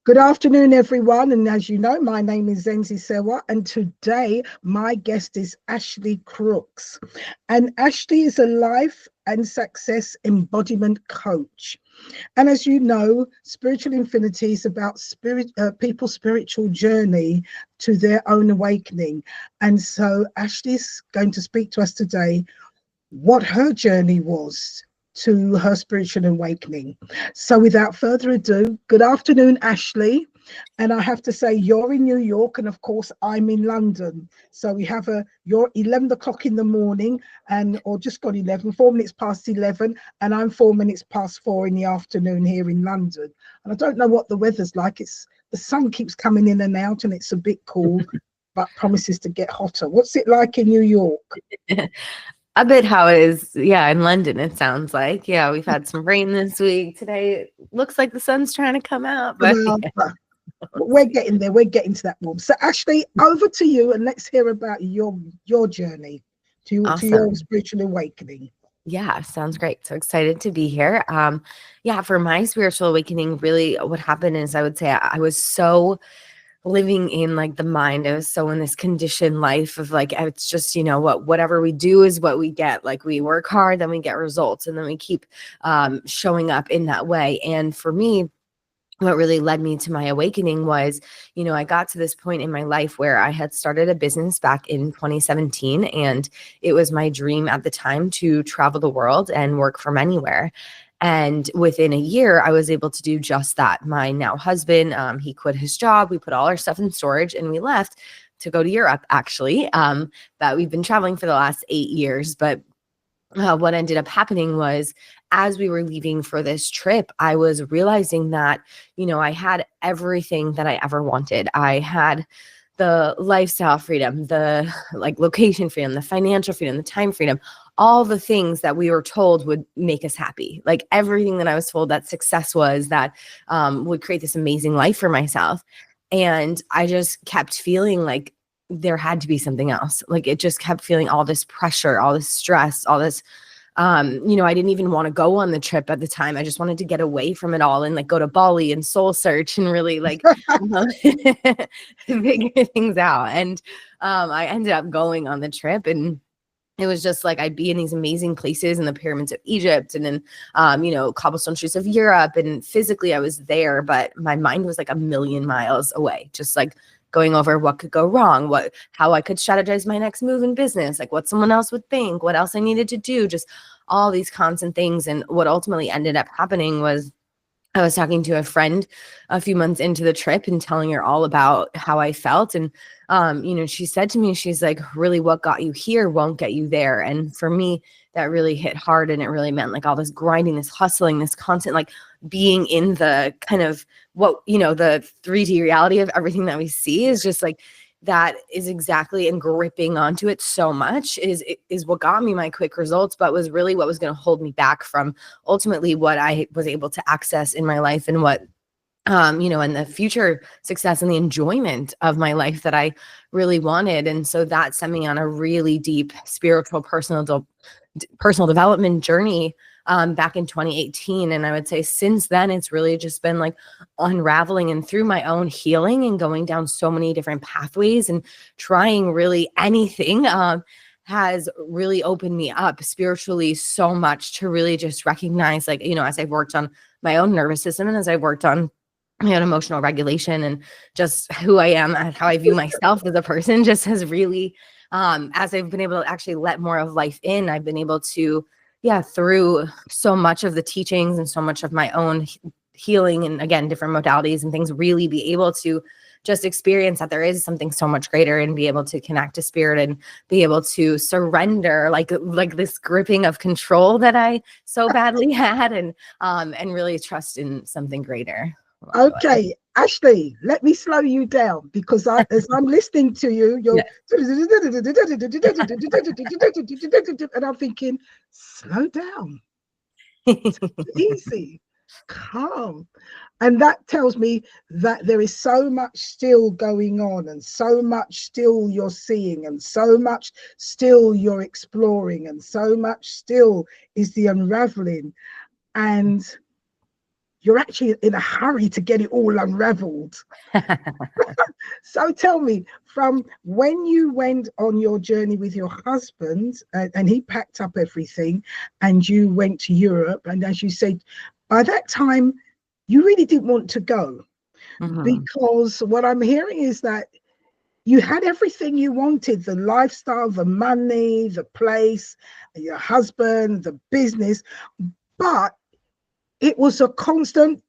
Good afternoon, everyone. And as you know, my name is Zenzi Sewa, and today my guest is Ashley Krooks. And Ashley is a life and success embodiment coach. And as you know, Spiritual Infinity is about people's spiritual journey to their own awakening. And so Ashley's going to speak to us today what her journey was to her spiritual awakening. So without further ado, good afternoon, Ashley. And I have to say, you're in New York, and of course, I'm in London. So we have you're 11 o'clock in the morning, or just got 11, 4 minutes past 11, and I'm 4 minutes past 4 in the afternoon here in London. And I don't know what the weather's like. The sun keeps coming in and out, and it's a bit cool, but promises to get hotter. What's it like in New York? A bit how it is, yeah, in London, it sounds like. Yeah, we've had some rain this week. Today, looks like the sun's trying to come out, but yeah. We're getting there. We're getting to that warm. So, Ashley, over to you, and let's hear about your journey to your spiritual awakening. Yeah, sounds great. So excited to be here. Yeah, for my spiritual awakening, really what happened is I would say I was so living in like the mind. I was so in this conditioned life of like, it's just, whatever we do is what we get. Like we work hard, then we get results, and then we keep showing up in that way. And for me, what really led me to my awakening was, I got to this point in my life where I had started a business back in 2017, and it was my dream at the time to travel the world and work from anywhere. And within a year, I was able to do just that. My now husband, he quit his job. We put all our stuff in storage and we left to go to Europe, actually. That we've been traveling for the last 8 years. But what ended up happening was, as we were leaving for this trip, I was realizing that, I had everything that I ever wanted. I had the lifestyle freedom, the location freedom, the financial freedom, the time freedom, all the things that we were told would make us happy. Like everything that I was told that success was, that would create this amazing life for myself. And I just kept feeling like there had to be something else. Like it just kept feeling all this pressure, all this stress, all this, I didn't even want to go on the trip at the time. I just wanted to get away from it all and like go to Bali and soul search and really figure things out. And I ended up going on the trip, and it was just like I'd be in these amazing places in the pyramids of Egypt and in, cobblestone streets of Europe. And physically I was there, but my mind was like a million miles away, just like going over what could go wrong, how I could strategize my next move in business, like what someone else would think, what else I needed to do, just all these constant things. And what ultimately ended up happening was I was talking to a friend a few months into the trip and telling her all about how I felt. And, she said to me, she's like, really, what got you here won't get you there. And for me, that really hit hard. And it really meant like all this grinding, this hustling, this constant, like being in the kind of the 3D reality of everything that we see is just like, that is exactly, and gripping onto it so much is what got me my quick results, but was really what was going to hold me back from ultimately what I was able to access in my life, and what, and the future success and the enjoyment of my life that I really wanted. And so that sent me on a really deep spiritual, personal development journey back in 2018. And I would say since then, it's really just been like unraveling and through my own healing and going down so many different pathways and trying really anything has really opened me up spiritually so much to really just recognize, like, as I've worked on my own nervous system and as I've worked on my own emotional regulation and just who I am and how I view myself as a person, just has really, as I've been able to actually let more of life in, I've been able to, through so much of the teachings and so much of my own healing and again, different modalities and things, really be able to just experience that there is something so much greater and be able to connect to spirit and be able to surrender like this gripping of control that I so badly had, and really trust in something greater. Okay, Ashley, let me slow you down because as I'm listening to you, you're and I'm thinking, slow down, easy, calm. And that tells me that there is so much still going on, and so much still you're seeing, and so much still you're exploring, and so much still is the unraveling. And you're actually in a hurry to get it all unraveled. So tell me, from when you went on your journey with your husband, and he packed up everything and you went to Europe, and as you said, by that time, you really didn't want to go, because what I'm hearing is that you had everything you wanted, the lifestyle, the money, the place, your husband, the business, but it was a constant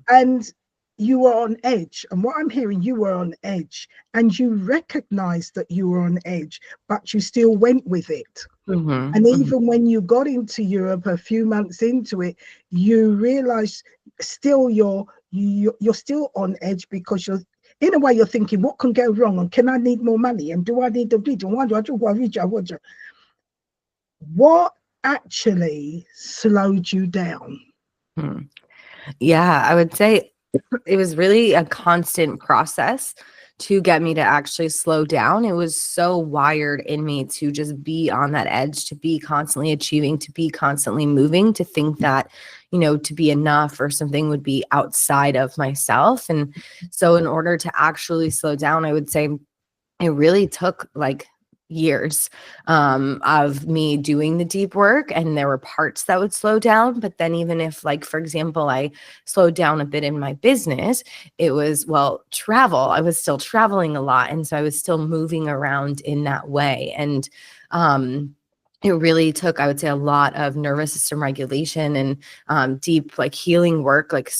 and you were on edge. And what I'm hearing, you were on edge and you recognized that you were on edge, but you still went with it. And even when you got into Europe a few months into it, you realize still you're still on edge, because you're, in a way, you're thinking, what can go wrong? And can I need more money? And do I need the region? What actually slowed you down? Yeah, I would say it was really a constant process to get me to actually slow down. It was so wired in me to just be on that edge, to be constantly achieving, to be constantly moving, to think that, you know, to be enough or something would be outside of myself. And so in order to actually slow down, I would say it really took like years of me doing the deep work, and there were parts that would slow down. But then even if, like, for example, I slowed down a bit in my business, it was, well, travel. I was still traveling a lot, and so I was still moving around in that way. And it really took, I would say, a lot of nervous system regulation and deep like healing work, like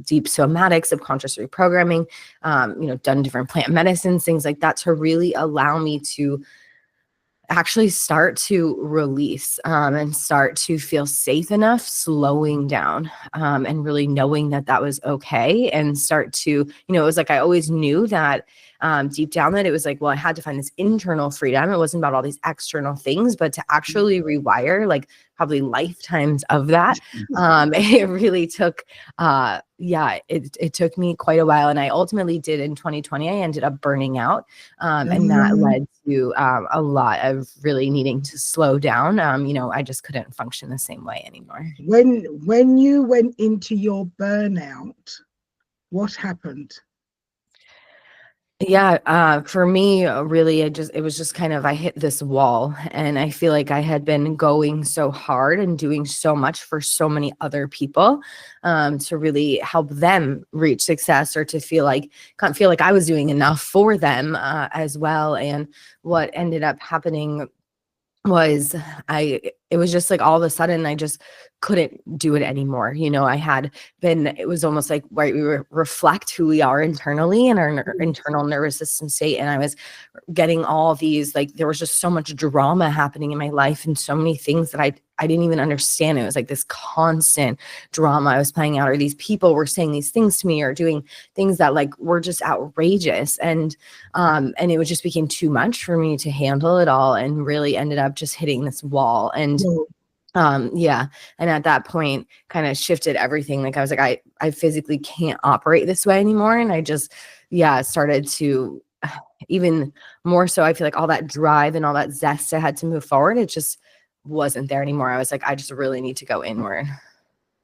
deep somatic subconscious reprogramming, done different plant medicines, things like that, to really allow me to actually start to release and start to feel safe enough slowing down and really knowing that that was okay, and start to, it was like I always knew that deep down that it was like, well, I had to find this internal freedom. It wasn't about all these external things, but to actually rewire like probably lifetimes of that. It really took, it took me quite a while. And I ultimately did in 2020, I ended up burning out. And that led to a lot of really needing to slow down. I just couldn't function the same way anymore. When you went into your burnout, what happened? Yeah, for me, really, it was just kind of, I hit this wall, and I feel like I had been going so hard and doing so much for so many other people to really help them reach success, or to feel like I was doing enough for them as well. And what ended up happening was it was just like all of a sudden I just couldn't do it anymore. It was almost like, right, we reflect who we are internally in our internal nervous system state. And I was getting all these, like, there was just so much drama happening in my life and so many things that I didn't even understand. It was like this constant drama I was playing out, or these people were saying these things to me or doing things that like were just outrageous. And it just became too much for me to handle it all, and really ended up just hitting this wall. And and at that point kind of shifted everything. Like I was like, I physically can't operate this way anymore. And I just, started to, even more so, I feel like all that drive and all that zest I had to move forward, it just wasn't there anymore. I was like, I just really need to go inward.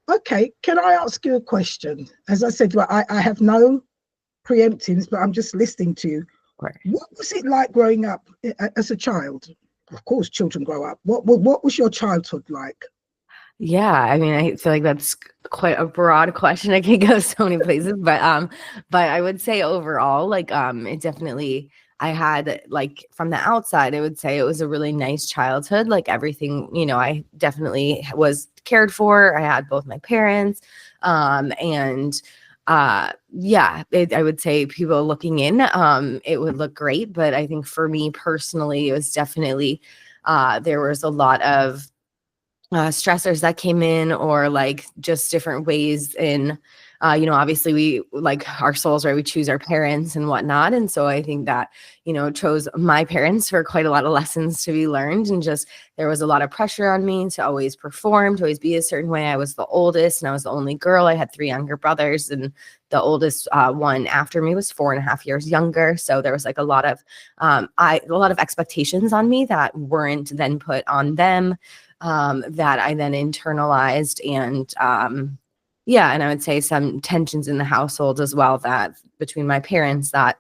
Okay, can I ask you a question? As I said, I have no preemptions, but I'm just listening to you. Right. What was it like growing up as a child? Of course, children grow up. What was your childhood like? Yeah, I mean, I feel like that's quite a broad question. I can go so many places, but I would say overall, like, it definitely, I had, like, from the outside, I would say it was a really nice childhood. Like everything, I definitely was cared for. I had both my parents, I would say people looking in, it would look great. But I think for me personally, it was definitely, there was a lot of stressors that came in, or like just different ways in, obviously we, like, our souls, right? We choose our parents and whatnot. And so I think that, chose my parents for quite a lot of lessons to be learned. And just, there was a lot of pressure on me to always perform, to always be a certain way. I was the oldest and I was the only girl. I had 3 younger brothers, and the oldest one after me was 4.5 years younger. So there was like a lot of expectations on me that weren't then put on them. that I then internalized, and yeah, and I would say some tensions in the household as well, that between my parents, that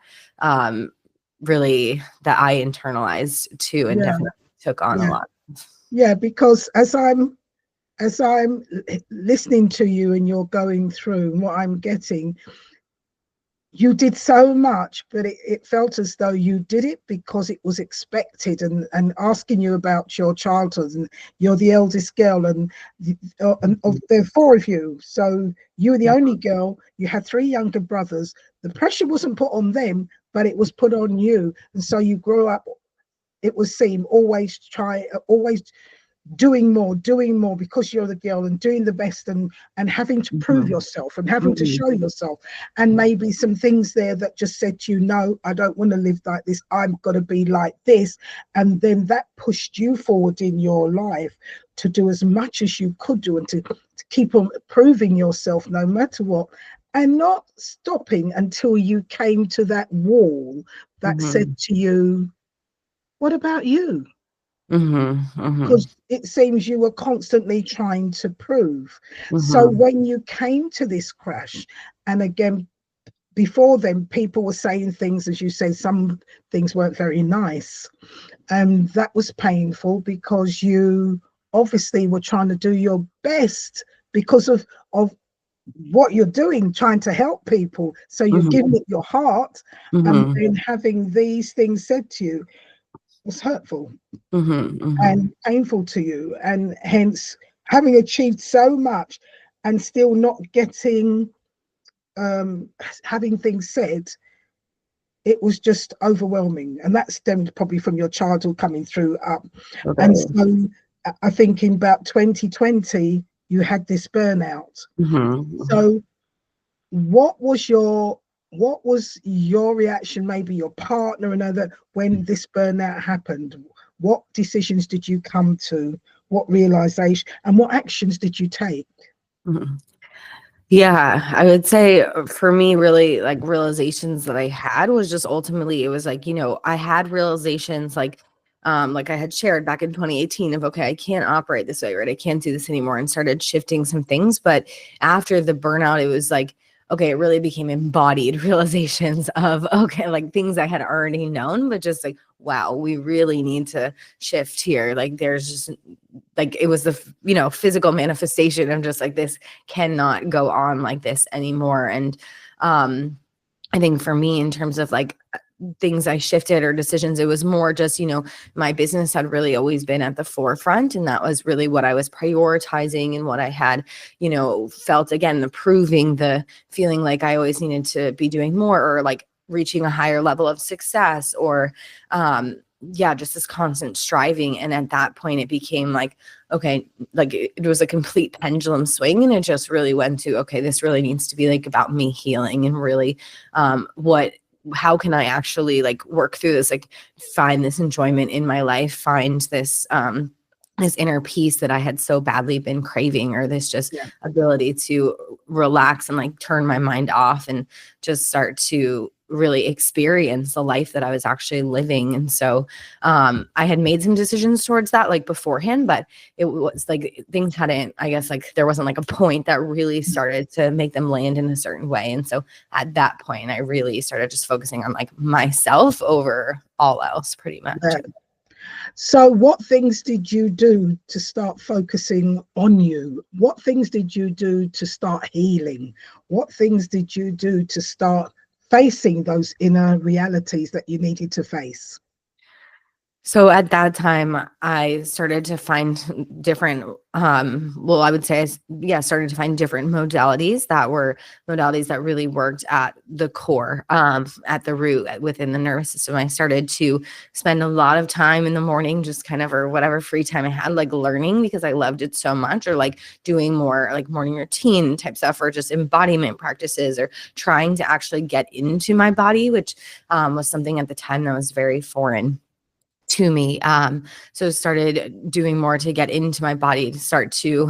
really that I internalized too, and Yeah, definitely took on a yeah, lot. yeah. Because as I'm listening to you and you're going through, and what I'm getting, you did so much, but it felt as though you did it because it was expected. And asking you about your childhood, and you're the eldest girl, and there are four of you, so you were the only girl. You had three younger brothers. The pressure wasn't put on them, but it was put on you, and so you grew up, it was seen, always doing more because you're the girl, and doing the best, and having to prove Mhm. yourself, and having to Mhm. show yourself. And maybe some things there that just said to you, no, I don't want to live like this, I'm going to be like this. And then that pushed you forward in your life to do as much as you could do, and to keep on proving yourself no matter what, and not stopping until you came to that wall that said Mhm. to you, what about you? Mhm. Because Mhm. it seems you were constantly trying to prove. So Mhm. when you came to this crash, and again, before then, people were saying things, as you say, some things weren't very nice. And that was painful because you obviously were trying to do your best because of what you're doing, trying to help people. So you're giving Mhm. it your heart, and Mhm. then having these things said to you was hurtful Mhm. Mhm. and painful to you, and hence having achieved so much and still not getting, um having things said, it was just overwhelming. And that stemmed probably from your childhood coming through up. And Okay. so I think in about 2020 you had this burnout. Mhm. So what was your reaction, maybe your partner and other, when this burnout happened? What decisions did you come to? What realization and what actions did you take? Mhm. Yeah, I would say for me, really like realizations that I had was just ultimately it was like, I had realizations like I had shared back in 2018 of, okay, I can't operate this way, right? I can't do this anymore, and started shifting some things. But after the burnout, it was like, okay, it really became embodied realizations of, okay, like things I had already known, but just like, wow, we really need to shift here. Like there's just like it was the physical manifestation of just like this cannot go on like this anymore. And I think for me, in terms of like things I shifted or decisions, it was more just, my business had really always been at the forefront. And that was really what I was prioritizing, and what I had, felt, again, the proving, the feeling like I always needed to be doing more, or like reaching a higher level of success, or yeah, just this constant striving. And at that point it became like, okay, like it was a complete pendulum swing, and it just really went to, okay, this really needs to be like about me healing, and really how can I actually like work through this, like find this enjoyment in my life, find this inner peace that I had so badly been craving, or this just Yeah, ability to relax and like turn my mind off, and just start to really experience the life that I was actually living. And so I had made some decisions towards that like beforehand, but it was like things hadn't, I guess, like there wasn't like a point that really started to make them land in a certain way. And so at that point, I really started just focusing on like myself over all else, pretty much. yeah. So what things did you do to start focusing on you? What things did you do to start healing? What things did you do to start facing those inner realities that you needed to face? So at that time, I started to find different, well, I would say, yeah, started to find different modalities that were modalities that really worked at the core, at the root within the nervous system. I started to spend a lot of time in the morning, just kind of, or whatever free time I had, like learning, because I loved it so much, or like doing more like morning routine type stuff, or just embodiment practices, or trying to actually get into my body, which was something at the time that was very foreign to me. So started doing more to get into my body, to start to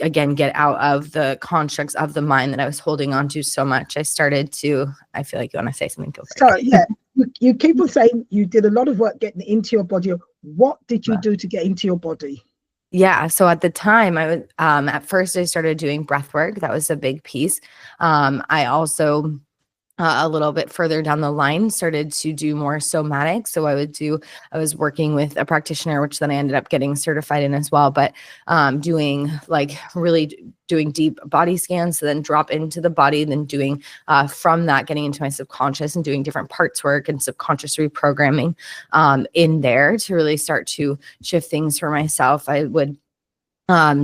again get out of the constructs of the mind that I was holding on to so much. I feel like you want to say something, go for So it. yeah, you keep on saying you did a lot of work getting into your body. What did you do to get into your body? Yeah. So at the time, I would at first I started doing breath work. That was a big piece. I also a little bit further down the line started to do more somatic. So I was working with a practitioner, which then I ended up getting certified in as well, but doing like really doing deep body scans, so then drop into the body, then doing from that, getting into my subconscious and doing different parts work and subconscious reprogramming in there to really start to shift things for myself. I would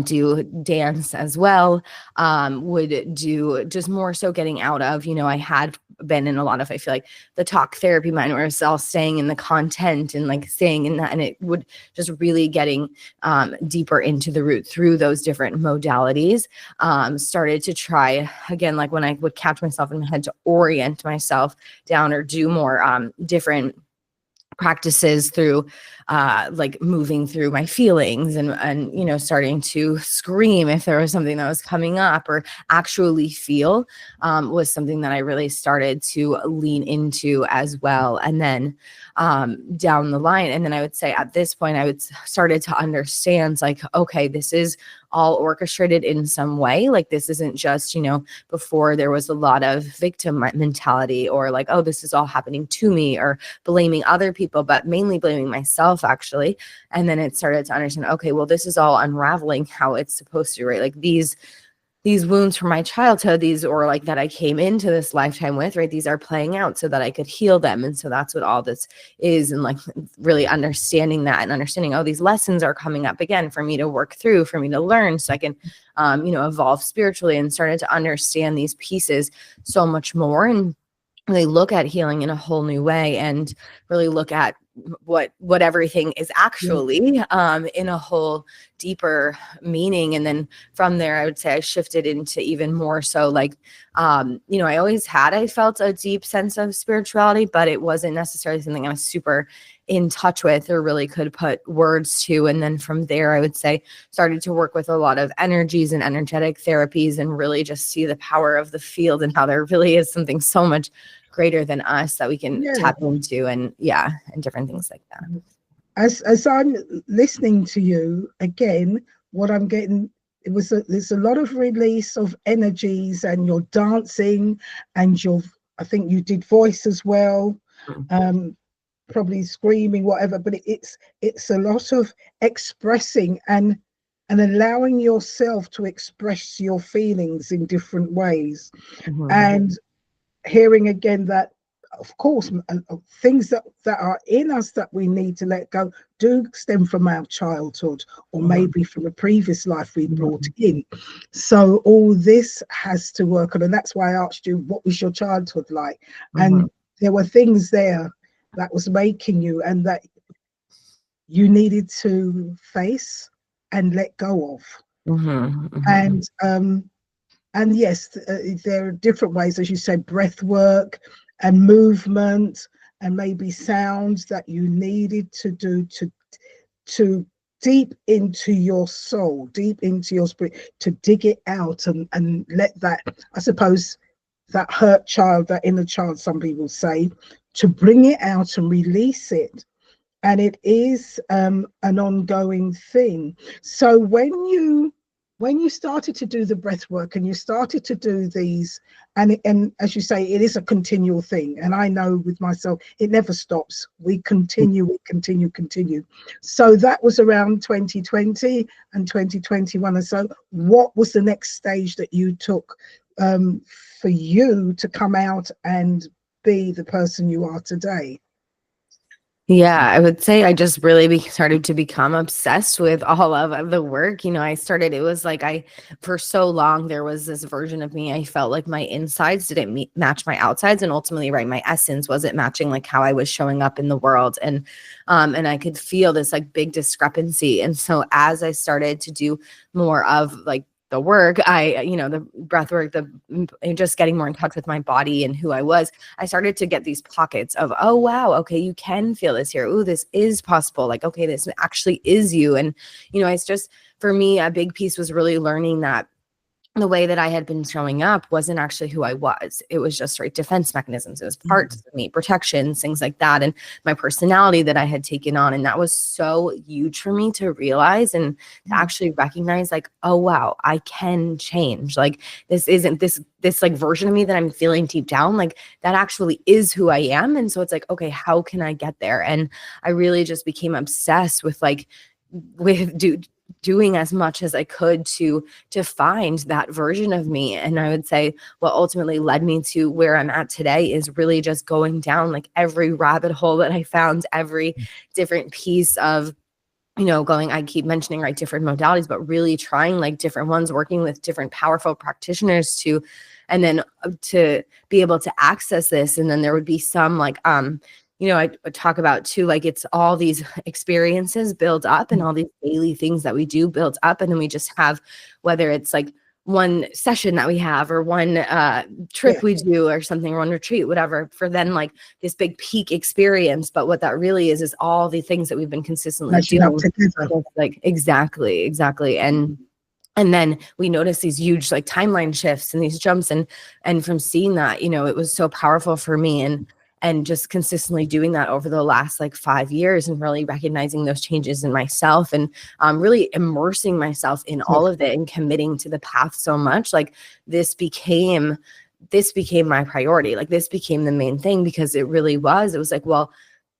do dance as well, would do just more so getting out of, I had been in a lot of, I feel like the talk therapy mind where it's all staying in the content and like staying in that, and it would just really getting deeper into the root through those different modalities. Started to try again, like when I would catch myself in my head, to orient myself down or do more different practices through like moving through my feelings and starting to scream if there was something that was coming up, or actually feel was something that I really started to lean into as well. And then down the line, and then I would say at this point I would started to understand, like, okay, this is all orchestrated in some way. Like this isn't just, before there was a lot of victim mentality, or like, oh, this is all happening to me, or blaming other people, but mainly blaming myself actually. And then it started to understand, okay, well, this is all unraveling how it's supposed to, right? Like these wounds from my childhood, or like that I came into this lifetime with, right? These are playing out so that I could heal them. And so that's what all this is. And like really understanding that and understanding, oh, these lessons are coming up again for me to work through, for me to learn so I can, evolve spiritually, and started to understand these pieces so much more, and really look at healing in a whole new way, and really look at what everything is actually in a whole deeper meaning. And then from there, I would say I shifted into even more so like, I felt a deep sense of spirituality, but it wasn't necessarily something I was super in touch with or really could put words to. And then from there, I would say started to work with a lot of energies and energetic therapies, and really just see the power of the field and how there really is something so much greater than us that we can tap into, and different things like that. As I'm listening to you again, what I'm getting, there's a lot of release of energies, and you're dancing, and I think you did voice as well, probably screaming, whatever, but it's a lot of expressing and allowing yourself to express your feelings in different ways. And hearing again that, of course, things that are in us that we need to let go do stem from our childhood, or maybe from a previous life we brought in. So all this has to work on, and that's why I asked you, what was your childhood like? And there were things there that was making you, and that you needed to face and let go of. And yes, there are different ways, as you said, breath work and movement, and maybe sounds that you needed to do to deep into your soul, deep into your spirit, to dig it out and let that, I suppose, that hurt child, that inner child, some people say, to bring it out and release it. And it is an ongoing thing. So when you started to do the breath work, and you started to do these, and as you say, it is a continual thing. And I know with myself, it never stops. We continue. So that was around 2020 and 2021. And so what was the next stage that you took for you to come out and be the person you are today? Yeah, I would say I just really started to become obsessed with all of the work. It was like for so long, there was this version of me. I felt like my insides didn't match my outsides, and ultimately, right, my essence wasn't matching like how I was showing up in the world. And I could feel this like big discrepancy. And so as I started to do more of like the work, the breath work, just getting more in touch with my body and who I was, I started to get these pockets of, oh, wow, okay, you can feel this here. Oh, this is possible. Like, okay, this actually is you. And, it's just, for me, a big piece was really learning that the way that I had been showing up wasn't actually who I was. It was just right defense mechanisms. It was parts of me, protections, things like that, and my personality that I had taken on. And that was so huge for me to realize and to actually recognize, like, oh wow, I can change. Like, this isn't this like version of me that I'm feeling deep down. Like, that actually is who I am. And so it's like, okay, how can I get there? And I really just became obsessed with doing as much as I could to find that version of me. And I would say what ultimately led me to where I'm at today is really just going down like every rabbit hole that I found, every different piece of, going, I keep mentioning, right, different modalities, but really trying like different ones, working with different powerful practitioners and then to be able to access this. And then there would be some like, I would talk about too, like it's all these experiences build up and all these daily things that we do build up. And then we just have, whether it's like one session that we have or one trip we do or something, or one retreat, whatever, for then like this big peak experience. But what that really is all the things that we've been consistently doing. Like, exactly. And then we notice these huge like timeline shifts and these jumps. And from seeing that, it was so powerful for me. And just consistently doing that over the last like 5 years and really recognizing those changes in myself and really immersing myself in all of it and committing to the path so much. Like this became my priority. Like this became the main thing, because it was like, well,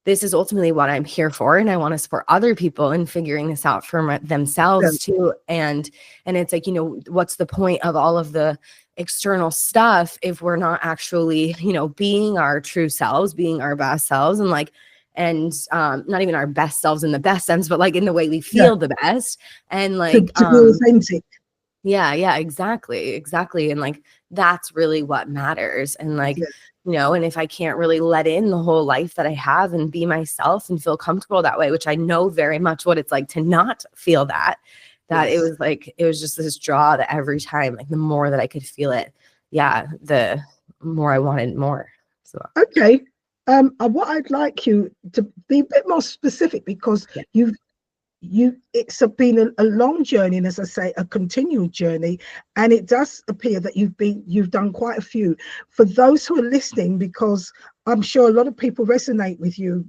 this is ultimately what I'm here for. And I want to support other people in figuring this out for themselves too. And it's like, what's the point of all of the external stuff if we're not actually, being our true selves, being our best selves, and like, and not even our best selves in the best sense, but like in the way we feel the best. And like, to be authentic. Yeah, exactly. And like, that's really what matters. And like, and if I can't really let in the whole life that I have and be myself and feel comfortable that way, which I know very much what it's like to not feel that it was just this draw that every time, like the more that I could feel it, the more I wanted more. So okay. What I'd like you to be a bit more specific, because it's been a long journey, and as I say, a continual journey, and it does appear that you've done quite a few. For those who are listening, because I'm sure a lot of people resonate with you,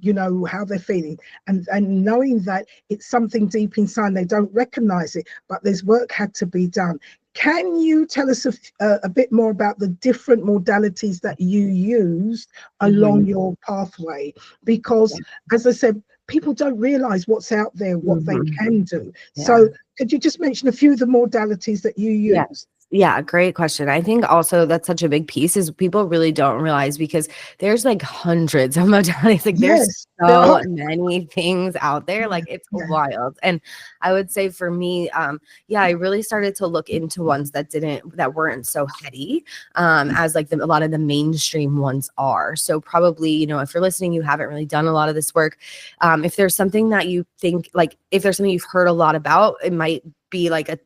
how they're feeling, and knowing that it's something deep inside, they don't recognize it, but there's work had to be done. Can you tell us a bit more about the different modalities that you used along your pathway? Because, as I said, people don't realize what's out there, what they can do. So could you just mention a few of the modalities that you use? Yeah, great question. I think also that's such a big piece is people really don't realize, because there's like hundreds of modalities. Like there's so many things out there. Like it's wild. And I would say for me, I really started to look into ones that weren't so heady as like a lot of the mainstream ones are. So probably, if you're listening, you haven't really done a lot of this work. If there's something that you think, like if there's something you've heard a lot about, it might be like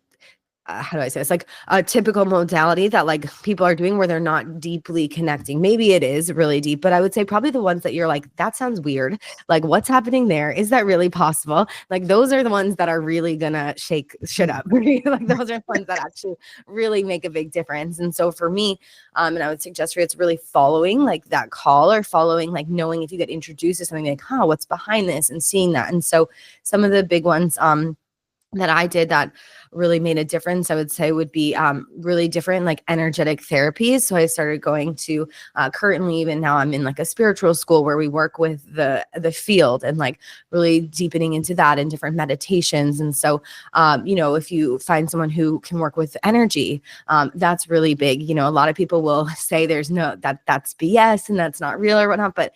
how do I say it's like a typical modality that like people are doing where they're not deeply connecting. Maybe it is really deep, but I would say probably the ones that you're like, that sounds weird. Like what's happening there? Is that really possible? Like those are the ones that are really gonna shake shit up. Like those are the ones that actually really make a big difference. And so for me, and I would suggest for you, it's really following like that call, or following, like knowing if you get introduced to something, like, what's behind this, and seeing that. And so some of the big ones, that I did that really made a difference, I would say would be really different, like energetic therapies. So I started going to currently, even now I'm in like a spiritual school where we work with the field and like really deepening into that and different meditations. And so, if you find someone who can work with energy, that's really big. A lot of people will say there's that's BS and that's not real or whatnot, but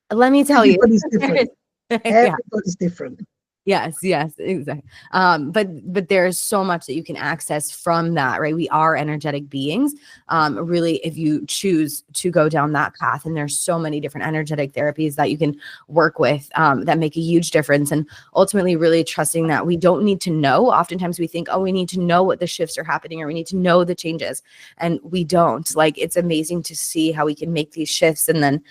let me tell you, everybody's different. Everybody's different. Yes, exactly. But there's so much that you can access from that, right? We are energetic beings. Really, if you choose to go down that path, and there's so many different energetic therapies that you can work with that make a huge difference. And ultimately, really trusting that we don't need to know. Oftentimes, we think, we need to know what the shifts are happening, or we need to know the changes, and we don't. Like, it's amazing to see how we can make these shifts, and then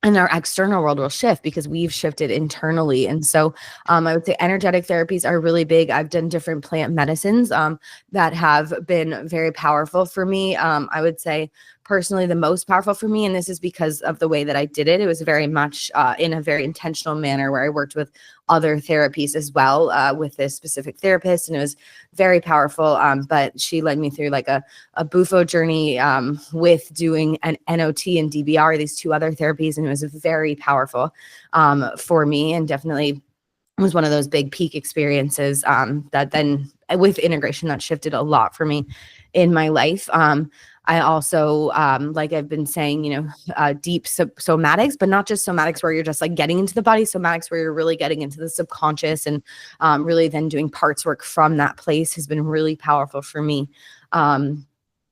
and our external world will shift because we've shifted internally. And so I would say energetic therapies are really big. I've done different plant medicines that have been very powerful for me. I would say personally the most powerful for me, and this is because of the way that I did it. It was very much in a very intentional manner where I worked with other therapies as well with this specific therapist, and it was very powerful. But she led me through like a Bufo journey with doing an NOT and DBR, these two other therapies, and it was very powerful for me, and definitely was one of those big peak experiences that then with integration that shifted a lot for me in my life. I also, like I've been saying, deep somatics, but not just somatics where you're just like getting into the body, somatics where you're really getting into the subconscious, and really then doing parts work from that place has been really powerful for me. Other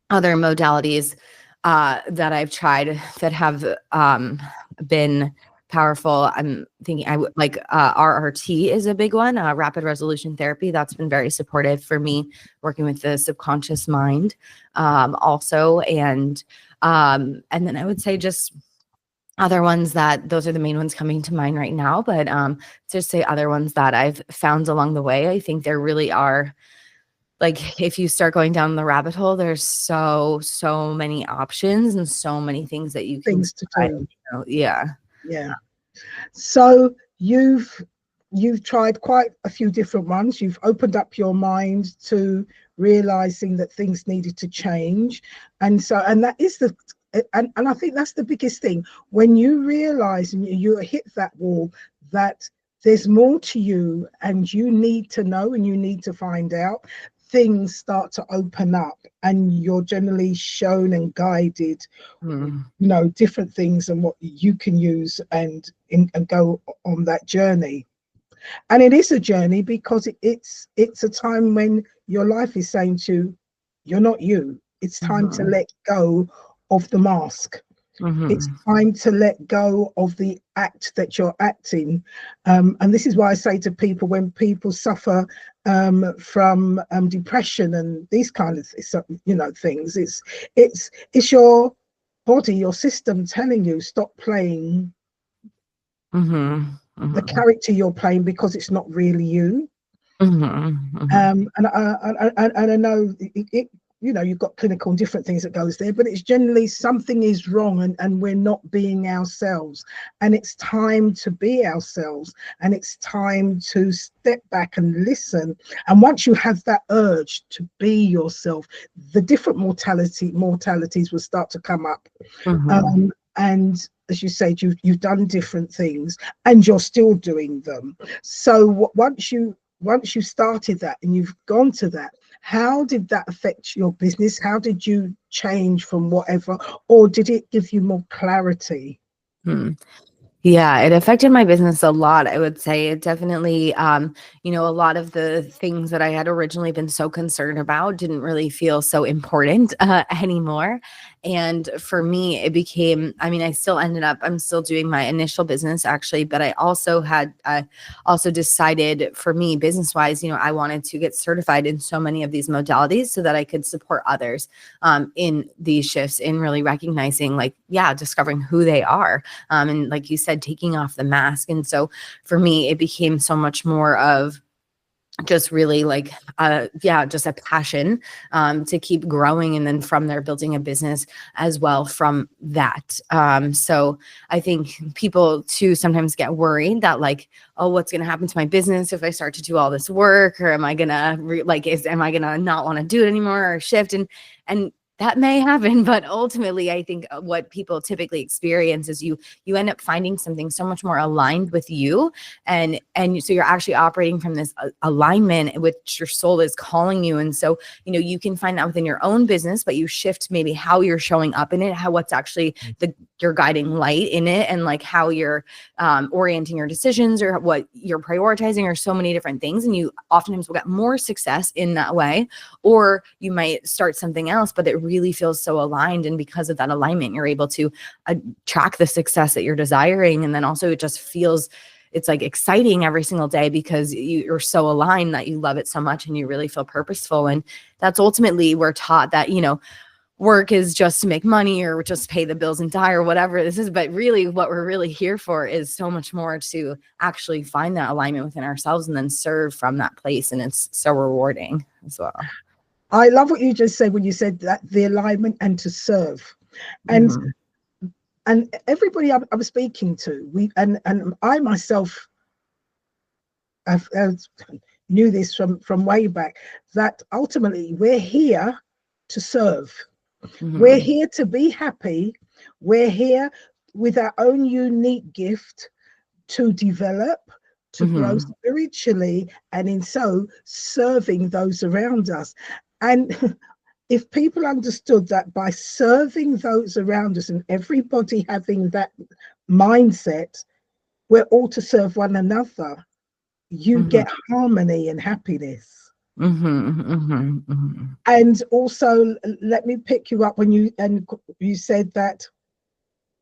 modalities that I've tried that have been powerful, I'm thinking I would like RRT is a big one, rapid resolution therapy. That's been very supportive for me, working with the subconscious mind also. And then I would say just other ones those are the main ones coming to mind right now, but just say other ones that I've found along the way. I think there really are, like, if you start going down the rabbit hole, there's so many options and so many things that you can Things to try, do. Yeah. So you've tried quite a few different ones. You've opened up your mind to realizing that things needed to change, and that is and I think that's the biggest thing, when you realize and you hit that wall, that there's more to you and you need to know and you need to find out. Things start to open up and you're generally shown and guided, different things and what you can use and go on that journey. And it is a journey because it's a time when your life is saying to you, you're not you. It's time to let go of the mask. It's time to let go of the act that you're acting. And this is why I say to people, when people suffer from depression and these kind of things, it's your body, your system telling you, stop playing the character you're playing, because it's not really you. And I know you've got clinical and different things that goes there, but it's generally something is wrong and we're not being ourselves, and it's time to be ourselves, and it's time to step back and listen. And once you have that urge to be yourself, the different mortalities will start to come up. And as you said, you've done different things and you're still doing them. So once you started that and you've gone to that, how did that affect your business? How did you change from whatever, or did it give you more clarity? Yeah, it affected my business a lot. I would say it definitely, a lot of the things that I had originally been so concerned about didn't really feel so important anymore. And for me, it became, I'm still doing my initial business actually, but I also decided, for me, business-wise, I wanted to get certified in so many of these modalities so that I could support others in these shifts, in really recognizing, discovering who they are. And like you said, taking off the mask. And so for me, it became so much more of just really just a passion to keep growing. And then from there, building a business as well from that. So I think people too sometimes get worried that what's going to happen to my business if I start to do all this work, or am I going to am I going to not want to do it anymore or shift? And that may happen, but ultimately, I think what people typically experience is you end up finding something so much more aligned with you, and so you're actually operating from this alignment which your soul is calling you. And so you can find that within your own business, but you shift maybe how you're showing up in it, what's actually your guiding light in it, and how you're orienting your decisions or what you're prioritizing, or so many different things. And you oftentimes will get more success in that way, or you might start something else, but it really feels so aligned. And because of that alignment, you're able to track the success that you're desiring. And then also it just feels, it's exciting every single day because you're so aligned that you love it so much and you really feel purposeful. And that's ultimately, we're taught that, work is just to make money or just pay the bills and die or whatever this is. But really what we're really here for is so much more, to actually find that alignment within ourselves and then serve from that place. And it's so rewarding as well. I love what you just said when you said that, the alignment and to serve. And and everybody I'm speaking to, and I myself have knew this from way back, that ultimately we're here to serve. We're here to be happy. We're here with our own unique gift to develop, to grow spiritually, and in so serving those around us. And if people understood that by serving those around us and everybody having that mindset, we're all to serve one another, you get harmony and happiness. And also, let me pick you up when you said that,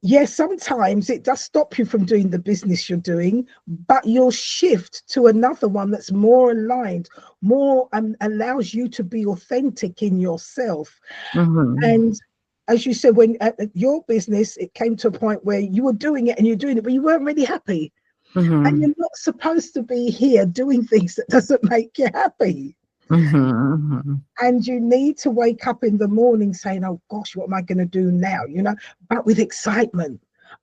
yes, sometimes it does stop you from doing the business you're doing, but you'll shift to another one that's more aligned, more allows you to be authentic in yourself. And as you said, when at your business, it came to a point where you were doing it and you're doing it, but you weren't really happy. And you're not supposed to be here doing things that doesn't make you happy. And you need to wake up in the morning saying, oh gosh, what am I going to do now? You know, but with excitement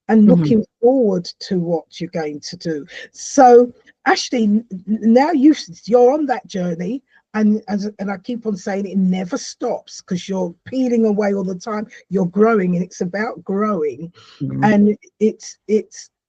and looking forward to what you're going to do. So Ashley, now you're on that journey, and I keep on saying it never stops, because you're peeling away all the time. You're growing, and it's about growing. And it's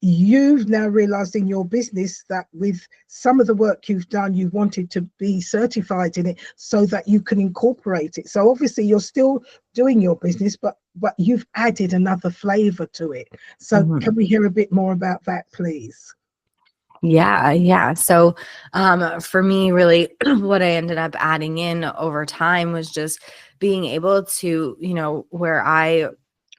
you've now realized in your business that with some of the work you've done, you wanted to be certified in it so that you can incorporate it. So obviously you're still doing your business, but you've added another flavor to it. So can we hear a bit more about that, please? Yeah. So for me, really, what I ended up adding in over time was just being able to, where I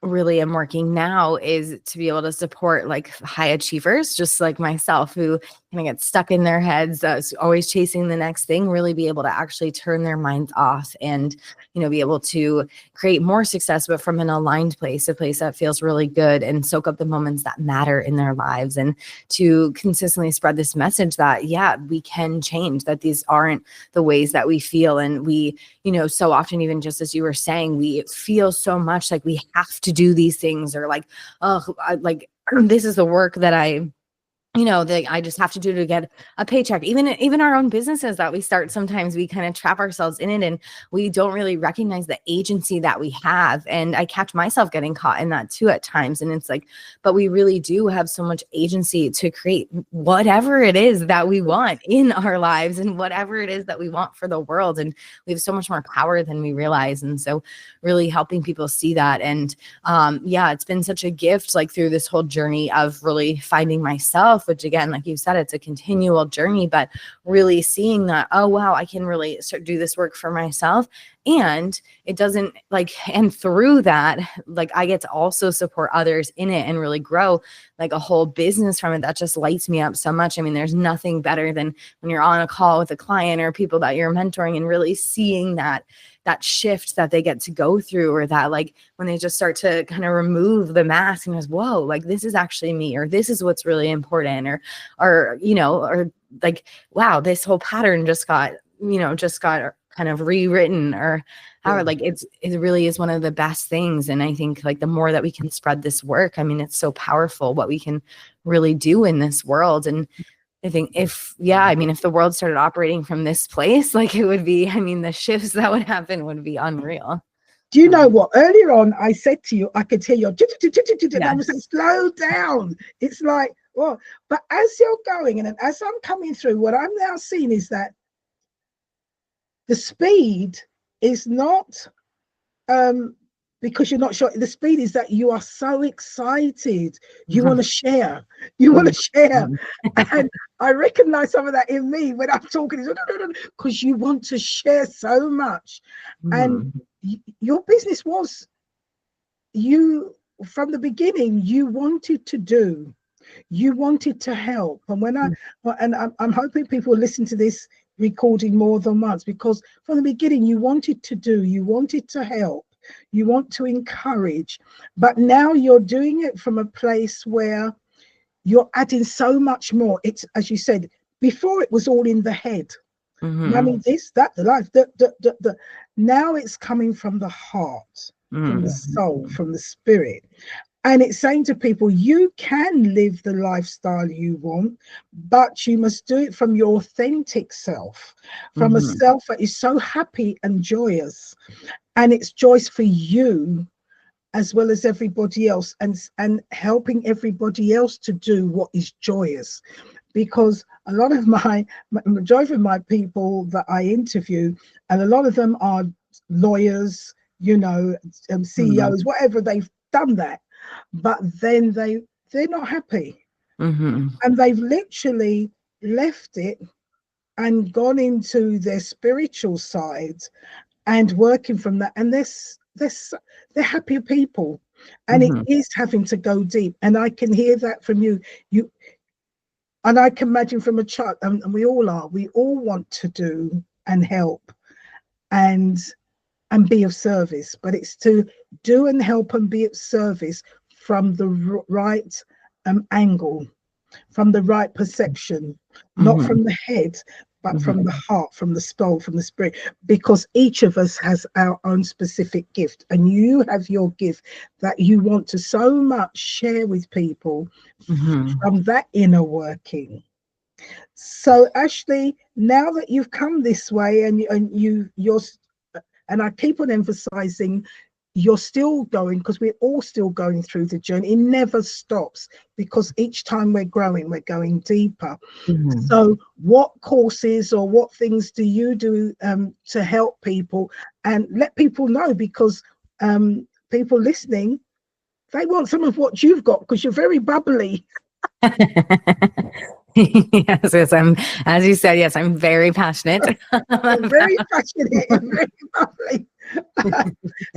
really am working now is to be able to support like high achievers, just like myself, who kind of get stuck in their heads, always chasing the next thing, really be able to actually turn their minds off and, be able to create more success, but from an aligned place, a place that feels really good, and soak up the moments that matter in their lives, and to consistently spread this message that, yeah, we can change, that these aren't the ways that we feel. And we, so often, even just as you were saying, we feel so much like we have to do these things, or like, oh, this is the work that that I just have to do to get a paycheck. Even our own businesses that we start, sometimes we kind of trap ourselves in it, and we don't really recognize the agency that we have. And I catch myself getting caught in that too at times. And it's like, but we really do have so much agency to create whatever it is that we want in our lives, and whatever it is that we want for the world. And we have so much more power than we realize. And so really helping people see that. And it's been such a gift, like through this whole journey of really finding myself, which again, like you said, it's a continual journey, but really seeing that, oh, wow, I can really start do this work for myself. And it doesn't and through that, I get to also support others in it and really grow like a whole business from it. That just lights me up so much. I mean, there's nothing better than when you're on a call with a client or people that you're mentoring and really seeing that shift that they get to go through, or that when they just start to kind of remove the mask and goes, whoa, this is actually me, or this is what's really important, or wow, this whole pattern just got kind of rewritten, or however, it really is one of the best things. And I think the more that we can spread this work, I mean, it's so powerful what we can really do in this world. And I think if the world started operating from this place, it would be, the shifts that would happen would be unreal. Do you know what? Earlier on, I said to you, I could hear your, and I was like, slow down. It's like, well, but as you're going and as I'm coming through, what I'm now seeing is that the speed is not because you're not sure. The speed is that you are so excited. You want to share. You want to share. And I recognize some of that in me when I'm talking, because you want to share so much. And your business was, from the beginning, you wanted to do. You wanted to help. And I'm hoping people will listen to this recording more than once, because from the beginning, you wanted to do. You wanted to help. you want to encourage, but now you're doing it from a place where you're adding so much more. It's, as you said, before it was all in the head. Money, this, that, the life, the. Now it's coming from the heart, from the soul, from the spirit. And it's saying to people, you can live the lifestyle you want, but you must do it from your authentic self, from a self that is so happy and joyous. And it's joyous for you as well as everybody else, and helping everybody else to do what is joyous. Because a lot of majority of my people that I interview, and a lot of them are lawyers, CEOs, whatever, they've done that, but then they're not happy, and they've literally left it and gone into their spiritual side and working from that, and they're happier people, and it is having to go deep. And I can hear that from you. And I can imagine from a child, and we all want to do and help and be of service, but it's to do and help and be of service from the right angle, from the right perception, not from the head, but from the heart, from the soul, from the spirit, because each of us has our own specific gift, and you have your gift that you want to so much share with people from that inner working. So Ashley, now that you've come this way, and you're, and I keep on emphasizing, you're still going, because we're all still going through the journey. It never stops, because each time we're growing, we're going deeper. So what courses or what things do you do to help people and let people know? Because people listening, they want some of what you've got, because you're very bubbly. Yes, as you said, yes, I'm very passionate. Very passionate and very bubbly.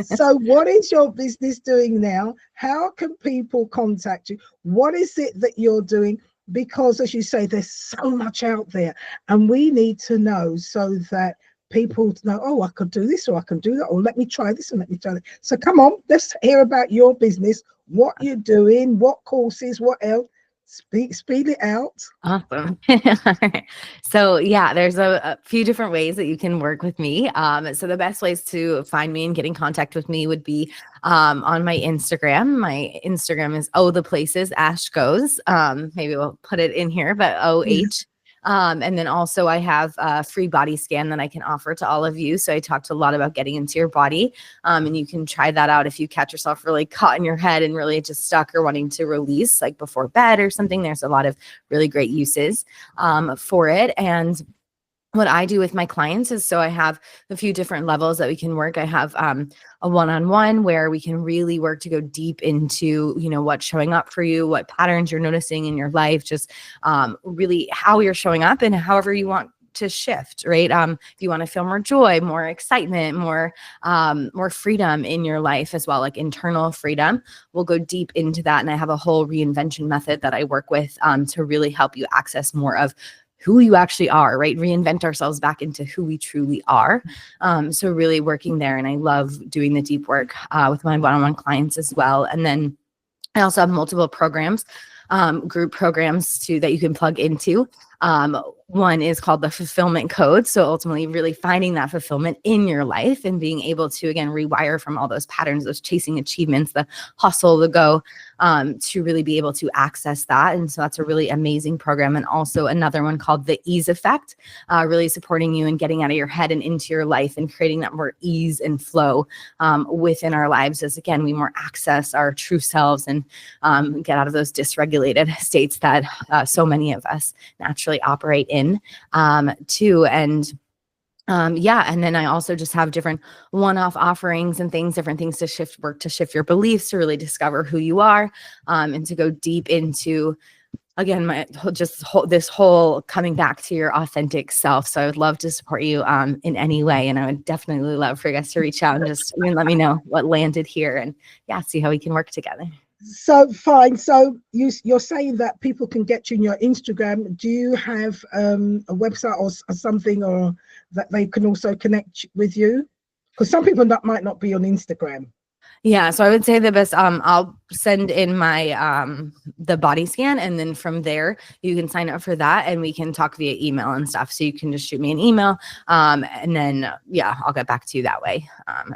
So what is your business doing now? How can people contact you? What is it that you're doing? Because, as you say, there's so much out there, and we need to know, so that people know, oh, I could do this, or I can do that, or let me try this and let me try that. So come on, let's hear about your business, what you're doing, what courses, what else. Speed it out. Awesome. So yeah, there's a few different ways that you can work with me. So the best ways to find me and get in contact with me would be on my Instagram. My Instagram is the places Ash goes. Maybe we'll put it in here, but OH. And then also I have a free body scan that I can offer to all of you. So I talked a lot about getting into your body, and you can try that out if you catch yourself really caught in your head and really just stuck or wanting to release, like before bed or something. There's a lot of really great uses for it. And what I do with my clients is, so I have a few different levels that we can work. I have a one-on-one where we can really work to go deep into, what's showing up for you, what patterns you're noticing in your life, just really how you're showing up and however you want to shift, right? If you want to feel more joy, more excitement, more freedom in your life as well, like internal freedom, we'll go deep into that. And I have a whole reinvention method that I work with to really help you access more of who you actually are, right? Reinvent ourselves back into who we truly are. So really working there. And I love doing the deep work with my one-on-one clients as well. And then I also have multiple programs, group programs that you can plug into. One is called the Fulfillment Code. So ultimately really finding that fulfillment in your life and being able to, again, rewire from all those patterns, those chasing achievements, the hustle, the go, to really be able to access that. And so that's a really amazing program. And also another one called the Ease Effect, really supporting you and getting out of your head and into your life and creating that more ease and flow within our lives, as again, we more access our true selves and get out of those dysregulated states that so many of us naturally operate in too. And and then I also just have different one-off offerings and different things to shift your beliefs, to really discover who you are, and to go deep into, again, this whole coming back to your authentic self. So I would love to support you in any way. And I would definitely love for you guys to reach out and just let me know what landed here, and see how we can work together. So fine. So you're saying that people can get you in your Instagram. Do you have a website or something, or that they can also connect with you? Because some people that might not be on Instagram. Yeah, so I would say the best, I'll send in my the body scan, and then from there you can sign up for that and we can talk via email and stuff. So you can just shoot me an email, and then yeah, I'll get back to you that way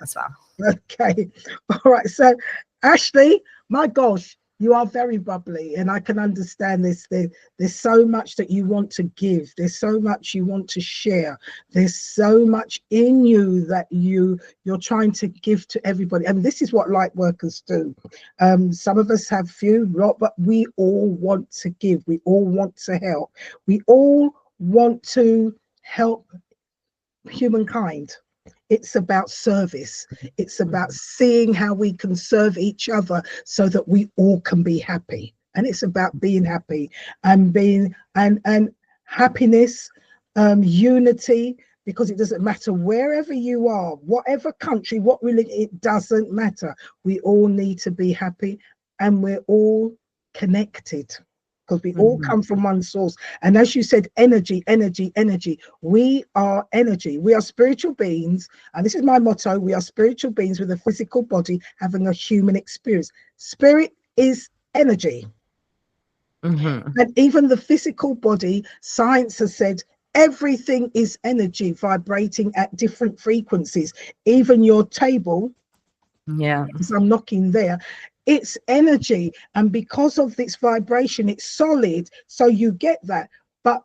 as well. Okay. All right. So Ashley, my gosh, you are very bubbly, and I can understand this. There's so much that you want to give. There's so much you want to share. There's so much in you that you're trying to give to everybody. And this is what light workers do. Some of us have few, but we all want to give. We all want to help. We all want to help humankind. It's about service. It's about seeing how we can serve each other so that we all can be happy. And it's about being happy and being and happiness, unity, because it doesn't matter wherever you are, whatever country, what religion, it doesn't matter. We all need to be happy, and we're all connected, because we all come from one source. And as you said, energy, energy, energy. We are energy. We are spiritual beings. And this is my motto. We are spiritual beings with a physical body having a human experience. Spirit is energy. And even the physical body, science has said, everything is energy vibrating at different frequencies. Even your table, as I'm knocking there, it's energy, and because of this vibration, it's solid, so you get that. But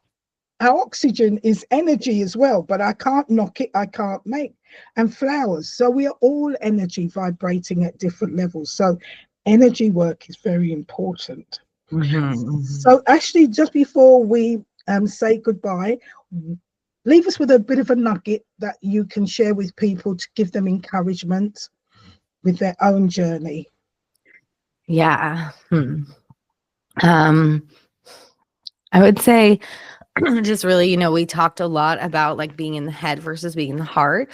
our oxygen is energy as well, but I can't knock it, I can't make. And flowers, so we are all energy vibrating at different levels. So energy work is very important. So actually, just before we say goodbye, leave us with a bit of a nugget that you can share with people to give them encouragement with their own journey. Yeah. I would say just really, we talked a lot about like being in the head versus being in the heart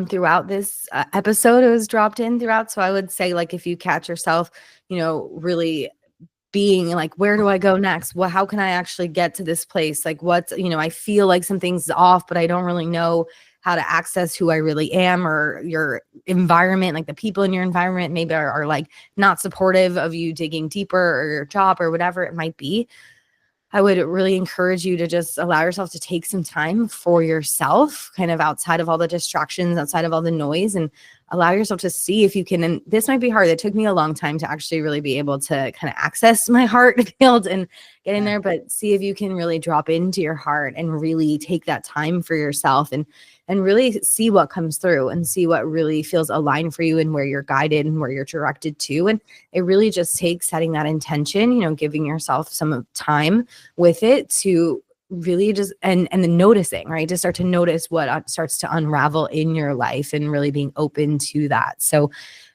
throughout this episode. It was dropped in throughout. So I would say, like, if you catch yourself, really being like, where do I go next? Well, how can I actually get to this place? Like, I feel like something's off, but I don't really know how to access who I really am, or your environment, like the people in your environment maybe are like not supportive of you digging deeper, or your job, or whatever it might be. I would really encourage you to just allow yourself to take some time for yourself, kind of outside of all the distractions, outside of all the noise, and allow yourself to see if you can. And this might be hard. It took me a long time to actually really be able to kind of access my heart field and get in there, but see if you can really drop into your heart and really take that time for yourself, and really see what comes through, and see what really feels aligned for you, and where you're guided and where you're directed to. And it really just takes setting that intention, giving yourself some time with it to really just, and then noticing, right? To start to notice what starts to unravel in your life, and really being open to that. So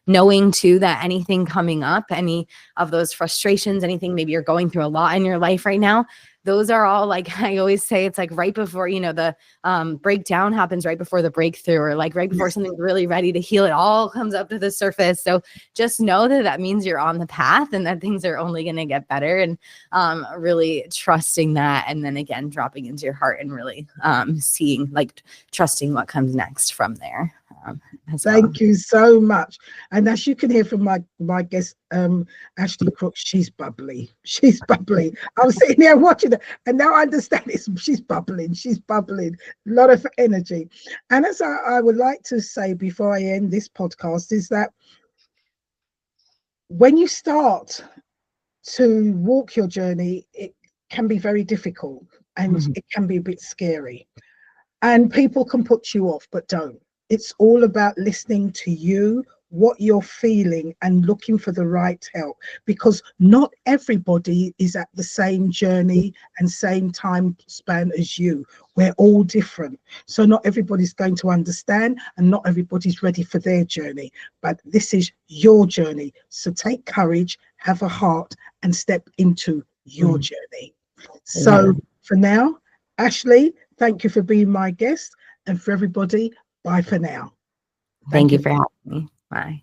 knowing too that anything coming up, any of those frustrations, anything maybe you're going through a lot in your life right now, those are all, like I always say, it's like right before, the breakdown happens right before the breakthrough, or like right before something's really ready to heal, it all comes up to the surface. So just know that means you're on the path, and that things are only going to get better, and really trusting that. And then again, dropping into your heart, and really seeing, like, trusting what comes next from there. Thank you so much. And as you can hear from my guest, Ashley Krooks, she's bubbly. She's bubbly. I was sitting there watching her, and now I understand it. She's bubbling. She's bubbling. A lot of energy. And as I would like to say before I end this podcast, is that when you start to walk your journey, it can be very difficult, and it can be a bit scary. And people can put you off, but don't. It's all about listening to you, what you're feeling, and looking for the right help, because not everybody is at the same journey and same time span as you. We're all different. So not everybody's going to understand, and not everybody's ready for their journey. But this is your journey. So take courage, have a heart, and step into your journey. So for now, Ashley, thank you for being my guest. And for everybody, bye for now. Thank you for having me. Bye.